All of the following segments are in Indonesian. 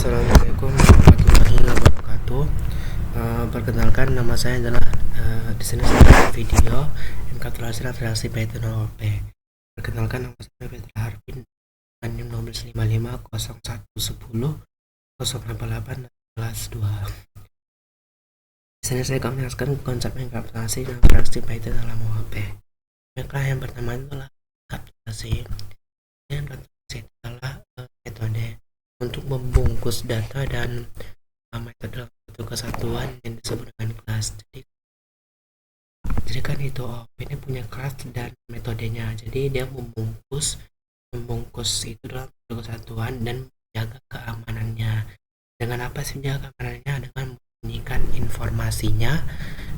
Assalamualaikum warahmatullahi wabarakatuh. Perkenalkan, nama saya adalah di sini saya buat video enkapsulasi reaksi Python OOP. Perkenalkan, nama saya Petra Harvin dengan NIM 1550110 088 Di sini saya akan menjelaskan konsep enkapsulasi dan reaksi Python dalam OOP. Baiklah, yang pertama adalah enkapsulasi. Enkapsulasi adalah metode untuk membungkus data dan metode dalam satu kesatuan yang disebut dengan kelas. Jadi kan itu OOP ini punya kelas dan metodenya. Jadi dia membungkus itu dalam satu kesatuan dan menjaga keamanannya. Dengan apa sih menjaga keamanannya? Dengan menyembunyikan informasinya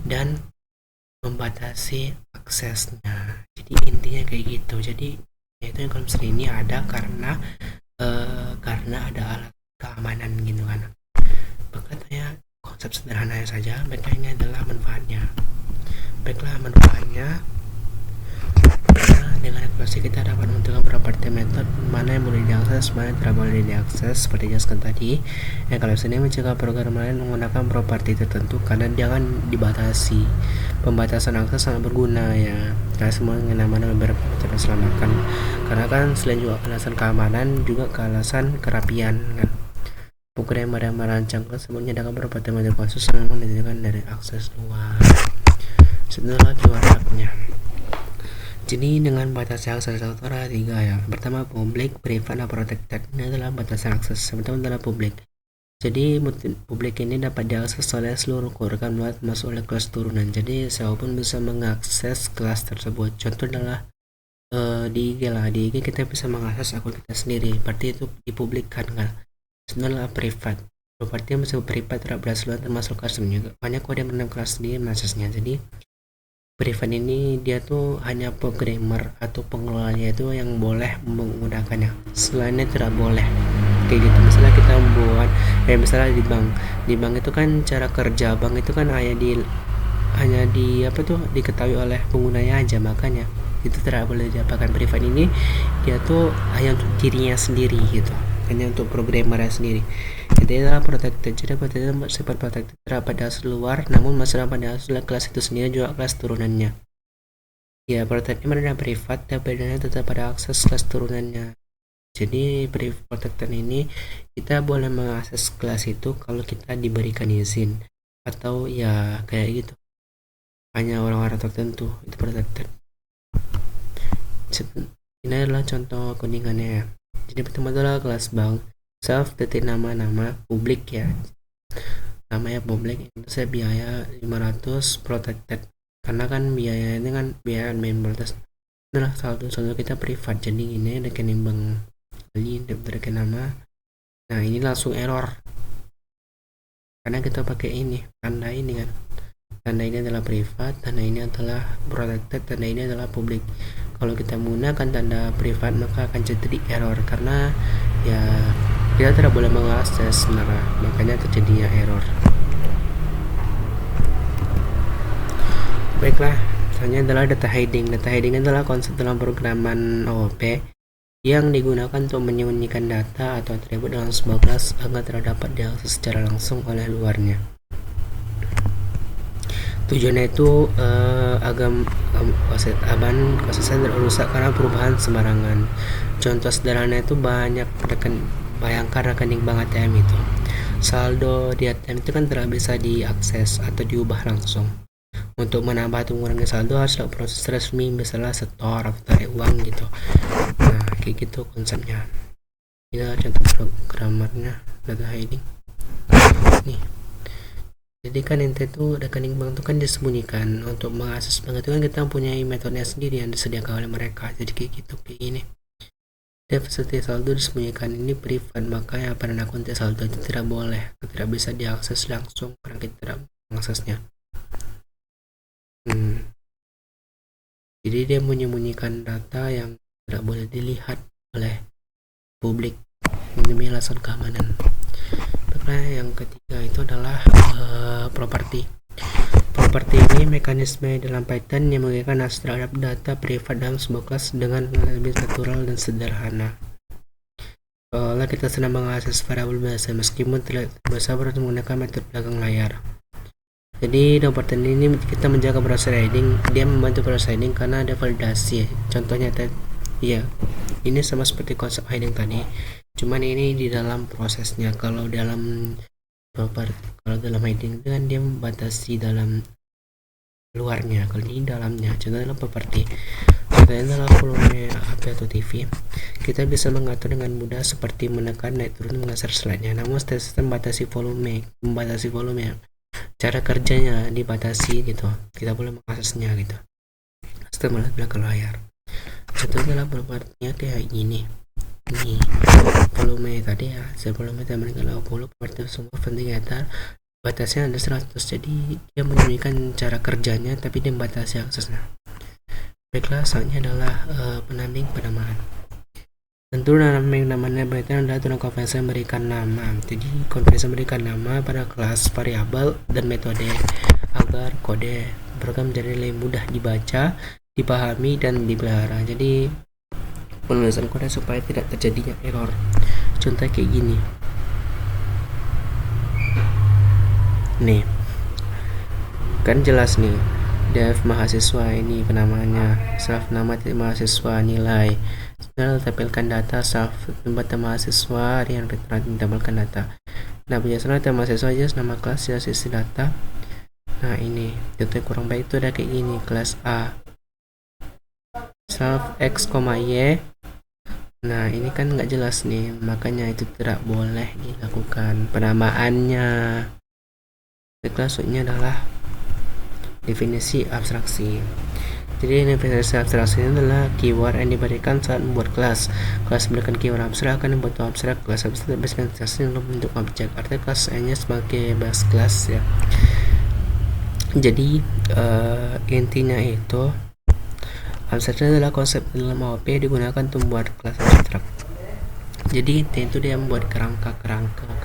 dan membatasi aksesnya. Jadi intinya kayak gitu. Jadi itu yang konsep ini ada karena ada alat keamanan gitu kan. Katanya konsep sederhananya saja. Baiklah, ini adalah manfaatnya. Dengan evaluasi kita dapat menentukan properti metode mana yang boleh diakses, mana yang tidak boleh diakses. Seperti jelaskan tadi, kalau sini mencegah program lain menggunakan properti tertentu karena jangan dibatasi. Pembatasan akses sangat berguna ya, karena semua mana beberapa selamatkan. Karena kan selain juga alasan keamanan, juga alasan kerapian kan. Program yang merancang tersebut menyediakan properti metode khusus yang memang ditentukan dari akses luar. Setelah keywordnya. Jadi dengan batasan akses ada 3 ya. Pertama public, private, dan protected. Ini adalah batasan akses. Pertama adalah public. Jadi publik ini dapat diakses oleh seluruh rekan buat masuk oleh kelas turunan. Jadi siapapun bisa mengakses kelas tersebut. Contoh adalah di IG lah. Di IG kita bisa mengakses akun kita sendiri. Berarti itu dipublikkan kan. Sebenarnya private. Berarti masuk private tidak berhasil termasuk custom juga. Banyak kode yang mengenai kelas sendiri mengaksesnya. Jadi private ini dia tuh hanya programmer atau pengelolanya itu yang boleh menggunakannya. Selainnya tidak boleh. Kayak gitu. Misalnya kita membuat misalnya di bank itu kan cara kerja bank itu kan hanya diketahui oleh penggunanya aja, makanya itu tidak boleh diapakan. Private ini dia tuh hanya untuk dirinya sendiri gitu, hanya untuk programmernya sendiri. Jadi adalah protected. Jadi protected sifat protected terdapat di asal luar, namun masih dapat di asal kelas itu sendiri juga kelas turunannya. Ya, protected adalah privat dan bedanya tetap pada akses kelas turunannya. Jadi protected ini kita boleh mengakses kelas itu kalau kita diberikan izin atau ya kayak gitu. Hanya orang-orang tertentu itu protected. Ini adalah contoh codingannya. Jadi pertama adalah kelas bank self detik nama publik ya. Namanya publik itu saya biaya 500 protected. Karena kan biaya ini kan biaya member terus. Adalah saldo kita privat. Jadi ini rekening bank kali rekening nama. Nah, ini langsung error. Karena kita pakai ini, tanda ini kan. Tanda ini adalah privat, tanda ini adalah protected, tanda ini adalah publik. Kalau kita menggunakan tanda privat maka akan jadi error karena ya kita tidak boleh mengakses sebenarnya, makanya terjadinya error. Baiklah, selanjutnya adalah data hiding. Data hiding adalah konsep dalam programan OOP yang digunakan untuk menyembunyikan data atau atribut dalam sebuah kelas agar tidak dapat diakses secara langsung oleh luarnya. Tujuannya itu agar prosesnya tidak rusak karena perubahan sembarangan. Contoh sederhana itu banyak bayangkan rekening bank ATM itu. Saldo di ATM itu kan tidak bisa diakses atau diubah langsung. Untuk menambah atau mengurangi saldo harus proses resmi, misalnya setor atau tarik uang gitu. Nah, kayak gitu konsepnya. Ini contoh programmernya data hiding. Nih. Jadi kan inti itu rekening bank itu kan disembunyikan. Untuk mengakses bank itu kan kita punya metodenya sendiri yang disediakan oleh mereka. Jadi kayak gitu kayak ini. Defisit saldo disembunyikan ini privat, makanya pada akun saldo itu tidak boleh, tidak bisa diakses langsung karena kita tidak mengaksesnya. Jadi dia menyembunyikan data yang tidak boleh dilihat oleh publik demi alasan keamanan. Yang ketiga itu adalah properti. Properti ini mekanisme dalam Python yang memberikan akses terhadap data privat dalam sebuah kelas dengan lebih natural dan sederhana. Seolah kita sedang mengakses variabel biasa meskipun tidak bersabar untuk menggunakan metode belakang layar. Jadi dalam pertanyaan ini kita menjaga proses heading, dia membantu proses heading karena ada validasi. Contohnya ya, ini sama seperti konsep heading tadi, cuman ini di dalam prosesnya. Kalau dalam heading itu kan dia membatasi dalam luarnya, kalau ini dalamnya. Contohnya dalam properti, contohnya dalam volume HP atau TV, kita bisa mengatur dengan mudah seperti menekan naik turun menggeser slide-nya. Namun sistem membatasi volume. Cara kerjanya dibatasi gitu, kita boleh mengaksesnya gitu. Sistem belakang layar. Contohnya dalam propertinya kayak gini. Ini volume tadi ya, volume dengan 20 properti semua penting ya. Batasnya ada 100, jadi dia menyembunyikan cara kerjanya tapi dia membatasi aksesnya. Baiklah, selanjutnya adalah penamaan. Tentu namanya berarti adalah aturan konvensi memberikan nama. Jadi konvensi memberikan nama pada kelas variabel dan metode agar kode program menjadi lebih mudah dibaca, dipahami, dan dipelihara. Jadi penulisan kode supaya tidak terjadinya error. Contoh kayak gini. Nih, kan jelas nih, def mahasiswa ini penamanya, self nama mahasiswa, nilai, lalu tampilkan data self tempat mahasiswa yang tampilkan data. Nah, biasanya data mahasiswa aja nama kelas ya sisi data. Nah, ini contoh kurang baik itu ada kayak gini, kelas A self x, y. Nah, ini kan nggak jelas nih, makanya itu tidak boleh dilakukan penamaannya. Maksudnya adalah definisi abstraksi. Jadi definisi abstraksi ini adalah keyword yang diberikan saat membuat kelas. Kelas memberikan keyword abstrak akan membuat abstrak. Kelas abstrak berdasarkan abstraksi dalam bentuk objek. Artinya kelas hanya sebagai base kelas ya. Jadi intinya itu abstraksi adalah konsep dalam OOP digunakan untuk membuat kelas abstrak. Jadi intinya itu dia membuat kerangka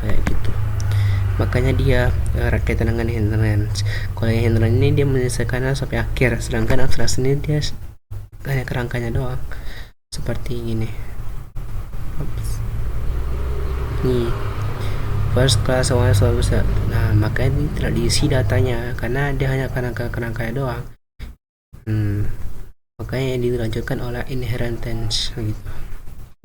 kayak gitu. Makanya dia kaitan dengan hindrance. Kalau yang hindrance ini dia menyelesaikannya sampai akhir, sedangkan abstraksi ini dia hanya kerangkanya doang, seperti gini. Nih, first class awalnya selalu bisa. Nah, makanya ini tidak diisi datanya karena dia hanya kerangkanya doang. Makanya dilanjutkan oleh inheritance gitu.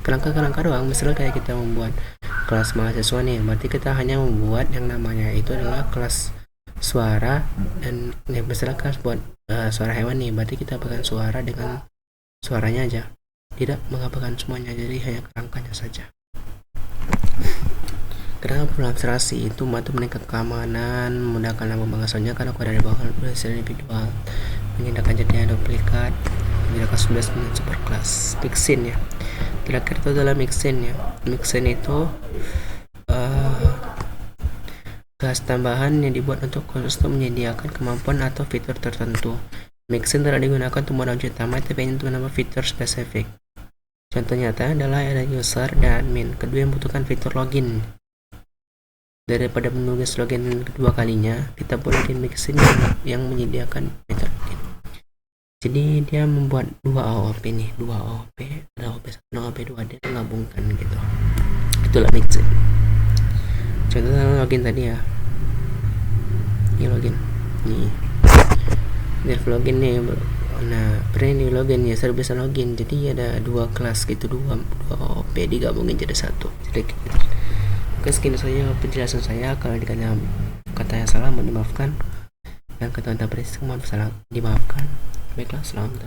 Kerangka doang. Misalnya kayak kita membuat kelas mahasiswa nih, berarti kita hanya membuat yang namanya itu adalah kelas suara, dan misalnya kelas buat suara hewan nih, berarti kita pakai suara dengan suaranya aja, tidak mengabaikan semuanya, jadi hanya kerangkanya saja. Kenapa perlu abstraksi itu membantu meningkatkan keamanan, memudahkan pembahasannya karena kode dari bawah berhasil individual, menghindarkan jadinya duplikat, menjadikan 11 super kelas. Mixin ya. Terakhir itu adalah mixin ya. Mixin itu kelas tambahan yang dibuat untuk khusus menyediakan kemampuan atau fitur tertentu. Mixin tidak digunakan untuk modal utama tapi hanya untuk menambah fitur spesifik. Contoh nyata adalah ada user dan admin. Kedua yang membutuhkan fitur login. Daripada menulis login kedua kalinya, kita boleh di mixin yang menyediakan fitur login. Jadi dia membuat dua AOP nih, dua AOP, ada AOP 1 dan AOP 2, dia gabungkan gitu. Itulah mixin. Contohnya login tadi ya. Ini login. Nih. Dev login nih. Nah, ini login ya, saya bisa login. Jadi ada dua kelas gitu, dua AOP digabungin jadi satu. Jadi gitu. Oke, sekian saja penjelasan saya. Kalau dikata yang salah mohon dimaafkan, dan kata-kata berisik mohon dimaafkan. Baiklah, selamat